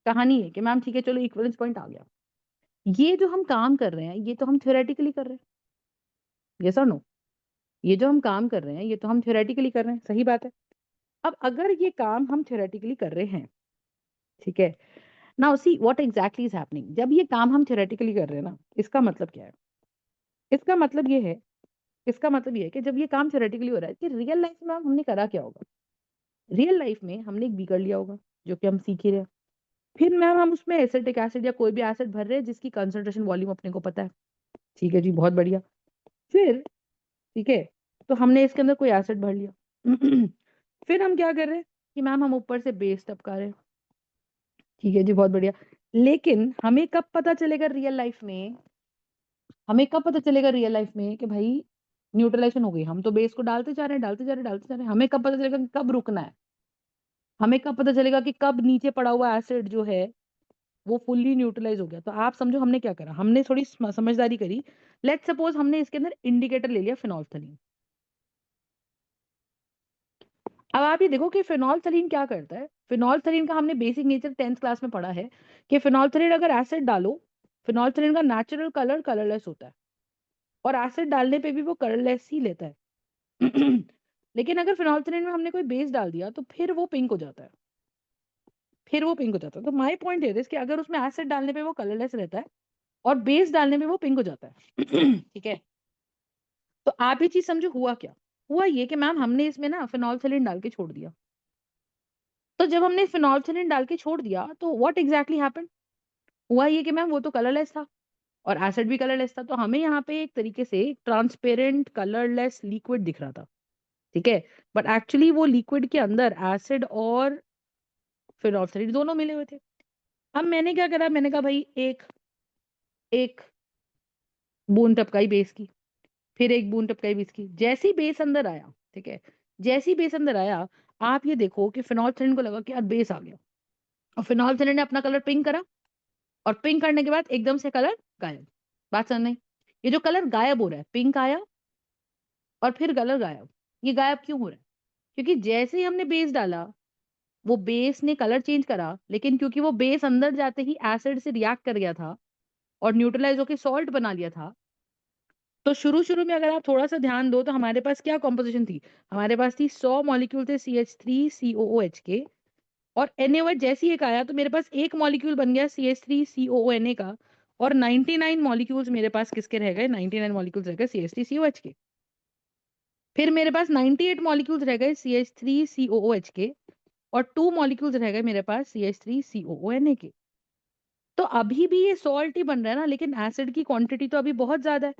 कहानी है कि मैम ठीक है चलो इक्विवेलेंस पॉइंट आ गया, ये जो हम काम कर रहे हैं ये तो हम थ्योरेटिकली कर रहे हैं, यस और नो? ये जो हम काम कर रहे हैं ये तो हम थ्योरेटिकली कर रहे हैं, सही बात है। अब अगर ये काम हम थ्योरेटिकली कर रहे हैं, ठीक है, now see what exactly is happening. जब ये काम हम थ्योरेटिकली कर रहे हैं ना, इसका मतलब क्या है? इसका मतलब ये है, इसका मतलब ये है कि जब ये काम थ्योरेटिकली हो रहा है कि रियल लाइफ में हमने करा क्या होगा, रियल लाइफ में हमने एक बीकर लिया होगा जो कि हम सीख ही रहे हैं, फिर मैम हम उसमें एसिटिक एसिड या कोई भी एसिड भर रहे हैं जिसकी कंसंट्रेशन वॉल्यूम अपने को पता है, ठीक है जी, बहुत बढ़िया। फिर ठीक है, तो हमने इसके अंदर कोई एसिड भर लिया फिर हम क्या कर रहे हैं कि मैम हम ऊपर से बेस टपका रहे हैं, ठीक है जी, बहुत बढ़िया। लेकिन हमें कब पता चलेगा रियल लाइफ में, हमें कब पता चलेगा रियल लाइफ में कि भाई न्यूट्रलाइजेशन हो गई, हम तो बेस को डालते जा रहे हैं डालते जा रहे हैं डालते जा रहे हैं, हमें कब पता चलेगा कि कब रुकना है, हमें कब पता चलेगा कि कब नीचे पड़ा हुआ एसिड जो है वो फुल्ली न्यूट्रलाइज हो गया। तो आप समझो हमने क्या करा, हमने थोड़ी समझदारी करी। लेट्स सपोज हमने इसके अंदर इंडिकेटर ले लिया फिनोल्फथालीन। अब आप ये देखो कि फिनोल्फथालीन क्या करता है, फिनोल्फथालीन का हमने बेसिक नेचर 10th क्लास में पढ़ा है कि फिनोल्फथालीन अगर एसिड डालो, फिनोल्फथालीन का नेचुरल कलर कलरलेस होता है, और एसिड डालने पे भी वो कलरलेस ही लेता है लेकिन अगर फिनोल्फथालीन में हमने कोई बेस डाल दिया तो फिर वो पिंक हो जाता है, फिर वो पिंक हो जाता है। तो माय पॉइंट है कि अगर उसमें एसिड डालने पे वो कलरलेस रहता है और बेस डालने पे वो पिंक हो जाता है ठीक है, तो आप ये चीज समझो हुआ क्या, हुआ ये कि मैम हमने इसमें ना फिनोल्फथालीन डाल के छोड़ दिया। तो जब हमने फिनोल्फथालीन डाल के छोड़ दिया तो व्हाट एग्जैक्टली हैपेंड, हुआ ये कि मैम वो तो कलरलेस था और एसिड भी कलरलेस था, तो हमें यहाँ पे एक तरीके से ट्रांसपेरेंट कलरलेस लिक्विड दिख रहा था, ठीक है, बट एक्चुअली वो लिक्विड के अंदर एसिड और फिनोल्फथालीन दोनों मिले हुए थे। अब मैंने क्या करा, मैंने कहा भाई एक एक बूंद टपकाई बेस की, फिर एक बूंद टपकाई बेस की, जैसी बेस अंदर आया, ठीक है, जैसी बेस अंदर आया, आप ये देखो कि फिनोल्फथालीन को लगा कि यार बेस आ गया, और फिनोल्फथालीन ने अपना कलर पिंक करा, और पिंक करने के बाद एकदम से कलर गायब। बात समझ नहीं? ये जो कलर गायब हो रहा है, पिंक आया और फिर कलर गायब, ये गायब क्यों हो रहा है? क्योंकि जैसे ही हमने बेस डाला, वो बेस ने कलर चेंज करा, लेकिन क्योंकि वो बेस अंदर जाते ही एसिड से रिएक्ट कर गया था और न्यूट्रलाइज होकर सॉल्ट बना लिया था, तो शुरू शुरू में अगर आप थोड़ा सा ध्यान दो तो हमारे पास क्या कॉम्पोजिशन थी, हमारे पास थी 100 मॉलिक्यूल थे CH3COOH के, और NaOH जैसी एक आया तो मेरे पास एक मॉलिक्यूल बन गया CH3COONA का, और 99 मॉलिक्यूल्स मेरे पास किसके रह गए, 99 मॉलिक्यूल्स रह गए CH3COH के। फिर मेरे पास 98 मॉलिक्यूल्स रह गए CH3COOH के, और 2 मॉलिक्यूल्स रह गए मेरे पास CH3COONA के। तो अभी भी ये सॉल्ट ही बन रहा है ना, लेकिन एसिड की क्वांटिटी तो अभी बहुत ज्यादा है।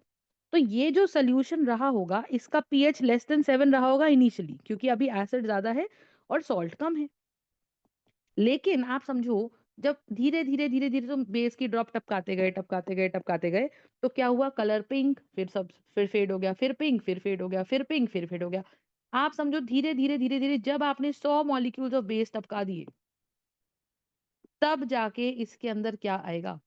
तो ये जो सोल्यूशन रहा होगा इसका पीएच लेस देन 7 रहा होगा इनिशियली, क्योंकि अभी एसिड ज्यादा है और सॉल्ट कम है। लेकिन आप समझो, जब धीरे धीरे धीरे धीरे तुम बेस की ड्रॉप टपकाते गए टपकाते गए टपकाते गए, तो क्या हुआ, कलर पिंक, फिर सब फिर फेड हो गया, फिर पिंक, फिर फेड हो गया, फिर पिंक, फिर फेड हो गया। आप समझो धीरे धीरे धीरे धीरे जब आपने 100 मॉलिक्यूल्स ऑफ बेस टपका दिए, तब जाके इसके अंदर क्या आएगा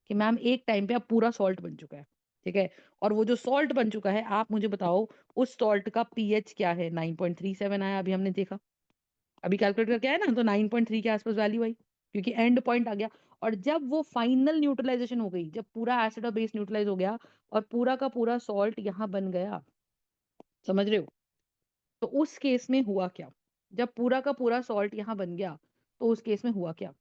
कि मैम एक टाइम पे अब पूरा सॉल्ट बन चुका है, ठीक है, और वो जो सॉल्ट बन चुका है, आप मुझे बताओ उस सॉल्ट का पीएच क्या है, 9.37 आया, अभी हमने देखा, अभी कैलकुलेट करके आया ना, तो 9.3 के आसपास वैल्यू आई, क्योंकि एंड पॉइंट आ गया। और जब वो फाइनल न्यूट्रलाइजेशन हो गई, जब पूरा एसिड और बेस न्यूट्रलाइज हो गया और पूरा का पूरा सॉल्ट यहाँ बन गया, समझ रहे हो? तो उस केस में हुआ क्या, जब पूरा का पूरा सॉल्ट यहाँ बन गया, तो उस केस में हुआ क्या,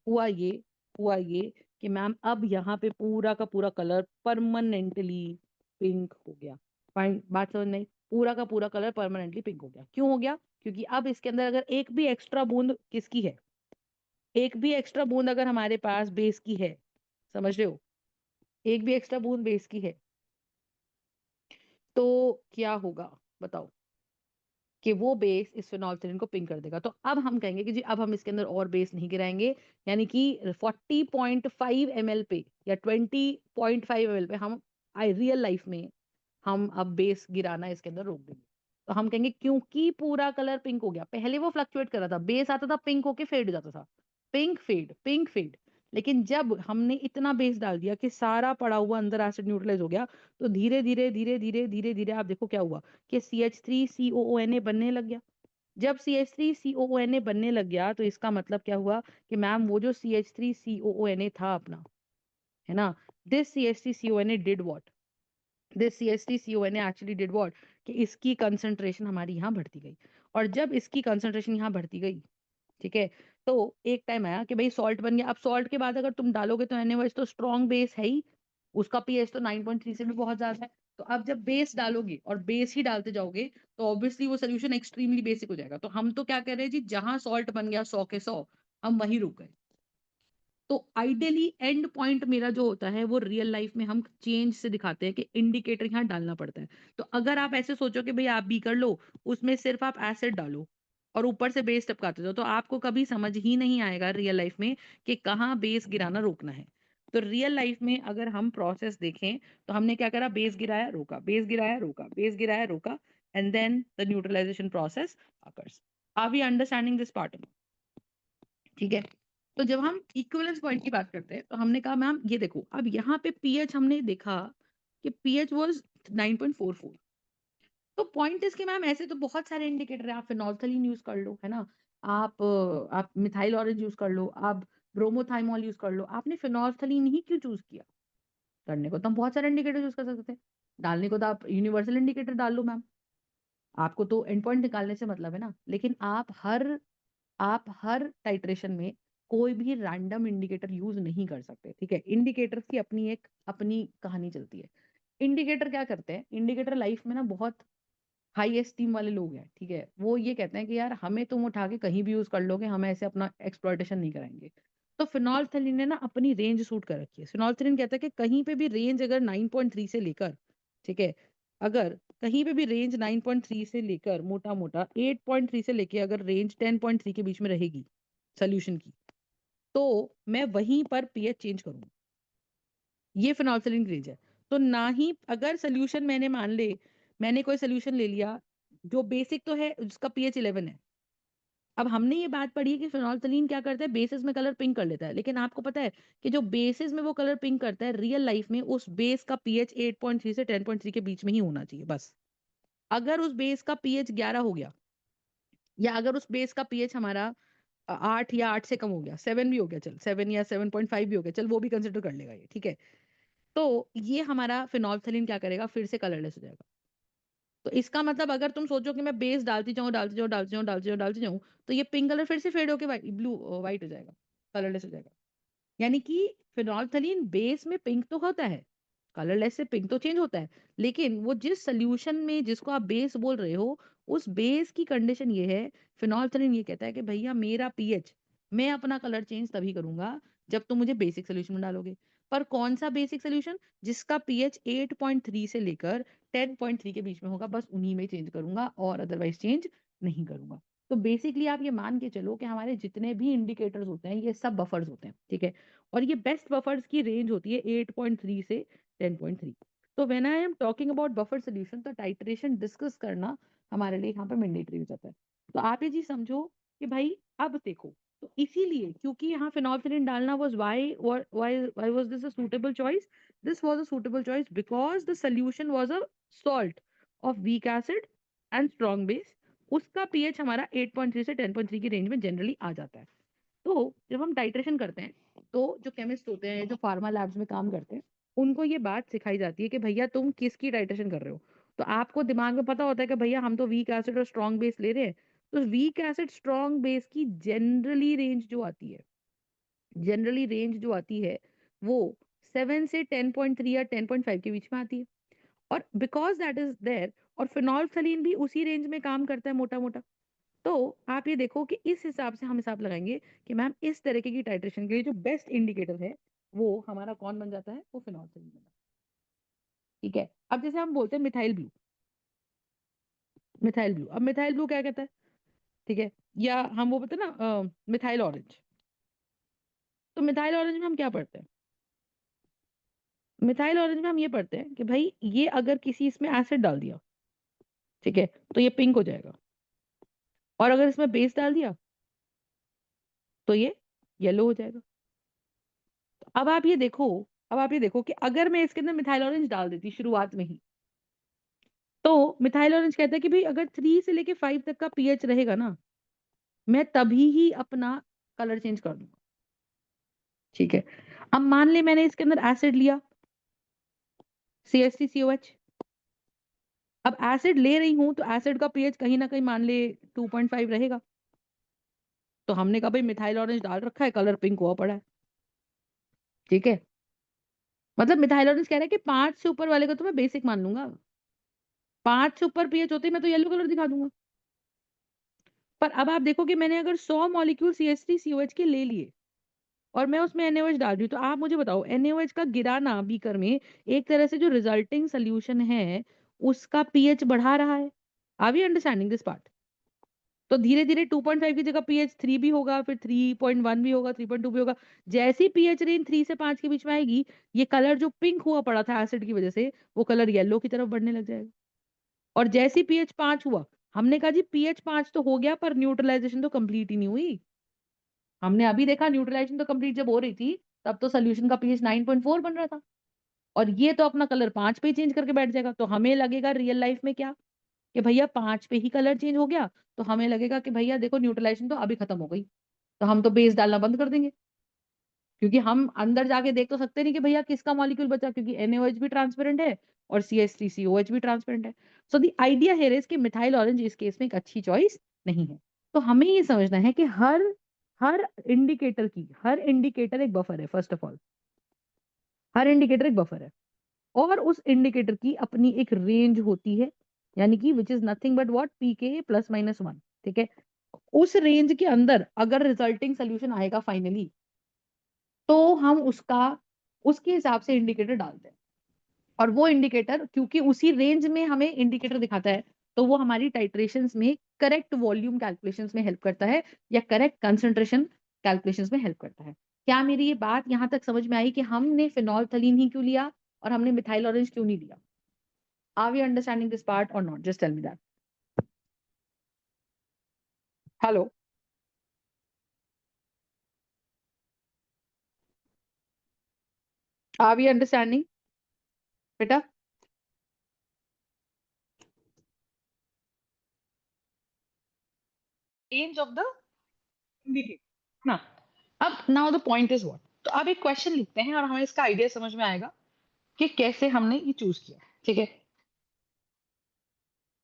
हुआ ये, हुआ ये कि मैम अब यहाँ पे पूरा का पूरा कलर परमानेंटली पिंक हो गया। फाइन, बात समझ नहीं? पूरा का पूरा कलर परमानेंटली पिंक हो गया, क्यों हो गया? क्योंकि अब इसके अंदर अगर एक भी एक्स्ट्रा बूंद किसकी है, एक भी एक्स्ट्रा बूंद अगर हमारे पास बेस की है, समझ रहे हो, एक भी एक्स्ट्रा बूंद बेस की है, तो क्या होगा बताओ, कि वो बेस इस फिनोल्फथालीन को पिंक कर देगा। तो अब हम कहेंगे कि जी अब हम इसके अंदर और बेस नहीं गिराएंगे, यानी कि 40.5 ml पे या 20.5 ml पे हम रियल लाइफ में हम अब बेस गिराना इसके अंदर रोक देंगे। तो हम कहेंगे क्योंकि पूरा कलर पिंक हो गया, पहले वो फ्लक्चुएट कर रहा था, बेस आता था पिंक होके फेड हो जाता था, पिंक फेड पिंक फेड, लेकिन जब हमने इतना बेस डाल दिया कि सारा पड़ा हुआ अंदर एसिड न्यूट्रलाइज हो गया, तो धीरे धीरे धीरे धीरे धीरे धीरे आप देखो क्या हुआ कि CH3COONA बनने लग गया। जब CH3COONA बनने लग गया तो इसका मतलब क्या हुआ कि मैम वो जो CH3COONA था अपना, है ना, this CH3COONA did what, this CH3CONA actually did what, कि इसकी कंसंट्रेशन हमारी यहाँ बढ़ती गई। और जब इसकी कंसंट्रेशन यहाँ बढ़ती गई, ठीक है, तो एक टाइम आया कि भाई सॉल्ट बन गया। अब सॉल्ट के बाद अगर तुम डालोगे तो एनएच तो स्ट्रॉन्ग बेस है ही, उसका पीएच तो 9.3 से भी बहुत ज्यादा है। तो अब जब बेस डालोगे और बेस ही डालते जाओगे तो ऑब्वियसली वो सोल्यूशन एक्सट्रीमली बेसिक हो जाएगा। तो हम तो क्या कर रहे हैं जी, जहां सॉल्ट बन गया 100 के 100, हम वहीं रुक गए। तो आइडियली एंड पॉइंट मेरा जो होता है वो रियल लाइफ में हम चेंज से दिखाते हैं कि इंडिकेटर यहाँ डालना पड़ता है। तो अगर आप ऐसे सोचो कि भाई आप भी कर लो, उसमें सिर्फ आप एसिड डालो और ऊपर से बेस टपकाते जाओ, तो आपको कभी समझ ही नहीं आएगा रियल लाइफ में कि कहाँ बेस गिराना रोकना है। तो रियल लाइफ में अगर हम प्रोसेस देखें तो हमने क्या करा, बेस गिराया रोका, बेस गिराया रोका, बेस गिराया रोका, and then the neutralisation process occurs. Are we understanding this part? ठीक है। तो जब हम इक्विवेलेंस पॉइंट की बात करते हैं तो हमने कहा मैम ये देखो, अब यहाँ पे पीएच हमने देखा कि पीएच वाज 9.44। तो पॉइंट इसके मैम ऐसे तो बहुत सारे इंडिकेटर है, आप फिनोल्फथालीन यूज कर लो, है ना, आप मिथाइल ऑरेंज यूज कर लो, आप ब्रोमोथाइमोल यूज कर लो, आपने फिनोल्फथालीन ही क्यों चूज किया? करने को तो हम बहुत सारे इंडिकेटर यूज कर सकते थे, डालने को तो आप यूनिवर्सल इंडिकेटर डाल लो मैम, आपको तो एंड पॉइंट निकालने से मतलब है ना। लेकिन आप हर टाइट्रेशन में कोई भी रैंडम इंडिकेटर यूज नहीं कर सकते, ठीक है। इंडिकेटर्स की अपनी एक अपनी कहानी चलती है। इंडिकेटर क्या करते हैं, इंडिकेटर लाइफ में ना बहुत हाई एस्टीम वाले लोग हैं, ठीक है, वो ये कहते हैं कि यार हमें तुम उठा के कहीं भी यूज कर लोगे, हम ऐसे अपना एक्सप्लॉइटेशन नहीं कराएंगे। तो फिनोल्फथालीन ने ना अपनी रेंज सूट कर रखी है। फिनोल्फथालीन कहता है कि कहीं पे भी रेंज अगर 9.3 से लेकर, ठीक है, अगर कहीं पे भी रेंज 9.3 से लेकर मोटा मोटा 8.3 से लेके अगर रेंज 10.3 के बीच में रहेगी सोल्यूशन की, तो मैं वहीं पर पीएच चेंज करूंगा। ये फिनोल्फथालीन की रेंज है। तो ना ही अगर सोल्यूशन मैंने मान ले, मैंने कोई सोल्यूशन ले लिया जो बेसिक तो है, जिसका पीएच 11 है। अब हमने ये बात पढ़ी है कि फिनोल्फथालीन क्या करता है, बेसिस में कलर पिंक कर लेता है, लेकिन आपको पता है कि जो बेसिस में वो कलर पिंक करता है, रियल लाइफ में उस बेस का पीएच 8.3 से 10.3 के बीच में ही होना चाहिए बस। अगर उस बेस का पीएच 11 हो गया, या अगर उस बेस का पीएच हमारा 8 या 8 से कम हो गया, 7 भी हो गया, चल 7 या 7.5 भी हो गया, चल वो भी कंसिडर कर लेगा ये, ठीक है, तो ये हमारा फिनोल्फथालीन क्या करेगा, फिर से कलरलेस हो जाएगा। तो इसका मतलब अगर तुम सोचो कि मैं बेस डालती जाऊं डालती जाऊं डालती जाऊं डालती जाऊं डालती जाऊं, तो ये पिंक कलर फिर से फेड होके ब्लू व्हाइट हो जाएगा, कलरलेस हो जाएगा। यानी कि फिनोल्फथालीन बेस में पिंक तो होता है, कलरलेस से पिंक तो चेंज होता है, लेकिन वो जिस सोल्यूशन में जिसको आप बेस बोल रहे हो, उस बेस की कंडीशन ये है, फिनोल्फथालीन ये कहता है कि भैया मेरा पीएच, मैं अपना कलर चेंज तभी करूंगा जब तुम मुझे बेसिक सोल्यूशन में डालोगे। पर कौन सा बेसिक सोल्यूशन, जिसका पीएच 8.3 से लेकर 10.3 के बीच में होगा, बस उन्हीं में चेंज करूंगा और अदरवाइज चेंज नहीं करूंगा। तो बेसिकली आप ये मान के चलो कि हमारे जितने भी इंडिकेटर्स होते हैं ये सब बफर्स होते हैं, ठीक है, और ये बेस्ट बफर्स की रेंज होती है 8.3 से 10.3। तो when I am talking about buffer solution, तो टाइट्रेशन डिस्कस करना हमारे लिए यहाँ पे मैंडेटरी हो जाता है। तो आप ये चीज समझो कि भाई अब देखो, तो इसीलिए क्योंकि यहाँ फिनोल्फथालीन डालना was why was this a suitable choice, this was a suitable choice because the solution was a salt of weak acid and strong base, उसका पीएच हमारा 8.3 से 10.3 की रेंज में जनरली आ जाता है। तो जब हम टाइट्रेशन करते हैं, तो जो केमिस्ट होते हैं, जो फार्मा लैब्स में काम करते हैं, उनको ये बात सिखाई जाती है कि भैया तुम किसकी टाइट्रेशन कर रहे हो। तो आपको दिमाग में पता होता है कि भैया हम तो वीक एसिड और स्ट्रॉन्ग बेस ले रहे हैं। तो वीक एसिड स्ट्रॉन्ग बेस की जनरली रेंज जो आती है, जनरली रेंज जो आती है वो 7 से 10.3 या 10.5 के बीच में आती है। और बिकॉज दैट इज देयर, और फिनोल्फथालीन भी उसी रेंज में काम करता है मोटा मोटा, तो आप ये देखो कि इस हिसाब से हम हिसाब लगाएंगे कि मैम इस तरीके की टाइट्रेशन के लिए जो बेस्ट इंडिकेटर है वो हमारा कौन बन जाता है, वो फिनोल्फथालीन बन जाता है। ठीक है, अब जैसे हम बोलते हैं मिथाइल ब्लू, मिथाइल ब्लू, अब मिथाइल ब्लू क्या कहता है, ठीक है, या हम वो बोलते हैं ना मिथाइल ऑरेंज। तो मिथाइल ऑरेंज में हम क्या पढ़ते हैं, मिथाइल ऑरेंज में हम ये पढ़ते हैं कि भाई ये अगर किसी इसमें एसिड डाल दिया, ठीक है, तो ये पिंक हो जाएगा, और अगर इसमें बेस डाल दिया तो ये येलो हो जाएगा। तो अब आप ये देखो, अब आप ये देखो कि अगर मैं इसके अंदर मिथाइल ऑरेंज डाल देती शुरुआत में ही, तो मिथाइल ऑरेंज कहता है कि भाई अगर 3 से लेके 5 तक का पीएच रहेगा ना, मैं तभी ही अपना कलर चेंज कर दूंगा। ठीक है, अब मान ले मैंने इसके अंदर एसिड लिया, CH3COH। अब एसिड ले रही हूं तो एसिड का पीएच कहीं ना कहीं मान ले 2.5 रहेगा। तो हमने कहा भाई मिथाइल ऑरेंज डाल रखा है, कलर पिंक हुआ पड़ा है। ठीक है, मतलब मिथाइल ऑरेंज कह रहा है कि 5 से ऊपर वाले का तो मैं बेसिक मान लूंगा, 5 से ऊपर पीएच होते ही मैं तो येलो कलर दिखा दूंगा। पर अब आप देखो कि मैंने अगर 100 मॉलिक्यूल CH3COH के ले लिए और मैं उसमें NaOH डाल रही हूँ, तो आप मुझे बताओ NaOH का गिराना बीकर में एक तरह से जो रिजल्टिंग सोल्यूशन है उसका पीएच बढ़ा रहा है। Are we understanding this part? तो धीरे धीरे 2.5 की जगह पीएच 3 भी होगा, फिर 3.1 भी होगा, 3.2 भी होगा। जैसी पीएच रेंज 3 से 5 के बीच में आएगी, ये कलर जो पिंक हुआ पड़ा था एसिड की वजह से, वो कलर येलो की तरफ बढ़ने लग जाएगा। और जैसी पीएच 5 हुआ, हमने कहा जी पीएच 5 तो हो गया पर न्यूट्रलाइजेशन तो कंप्लीट ही नहीं हुई। हमने अभी देखा न्यूट्रलाइजेशन तो कंप्लीट जब हो रही थी, तब तो सोल्यूशन का पीएच 9.4 बन रहा था, और ये तो अपना कलर 5 पे ही चेंज करके बैठ जाएगा। तो हमें लगेगा रियल लाइफ में क्या, कि भैया 5 पे ही कलर चेंज हो गया, तो हमें लगेगा कि भैया देखो न्यूट्रलाइजेशन तो अभी खत्म हो गई, तो हम तो बेस डालना बंद कर देंगे, क्योंकि हम अंदर जाके देख तो सकते नहीं कि भैया किसका मॉलिक्यूल बचा, क्योंकि NaOH भी ट्रांसपेरेंट है और CH3COH भी ट्रांसपेरेंट है। So the idea here is कि मिथाइल ऑरेंज इस केस में एक अच्छी चॉइस नहीं है। तो हमें ये समझना है कि हर हर इंडिकेटर की, हर इंडिकेटर एक बफर है। First of all, her indicator एक बफर है, और उस इंडिकेटर की अपनी एक रेंज होती है, यानी कि which is nothing but what, PK +-1। ठीक है, उस रेंज के अंदर अगर रिजल्टिंग सोल्यूशन आएगा फाइनली, तो हम उसका उसके हिसाब से इंडिकेटर डालते हैं। और वो इंडिकेटर क्योंकि उसी रेंज में हमें इंडिकेटर दिखाता है, तो वो हमारी टाइट्रेशंस में करेक्ट वॉल्यूम कैलकुलेशंस में हेल्प करता है, या करेक्ट कंसंट्रेशन कैलकुलेशंस में हेल्प करता है। क्या मेरी ये बात यहां तक समझ में आई कि हमने फिनोल्फथालीन ही क्यों लिया और हमने मिथाइल ऑरेंज क्यों नहीं लिया? Are we understanding this part or not? Just tell me that. Hello, are we understanding बेटा? रेंज ऑफ द इंडिकेटर ना। अब now the point is what, तो अब एक क्वेश्चन लिखते हैं और हमें इसका आइडिया समझ में आएगा कि कैसे हमने ये चूज किया। ठीक है,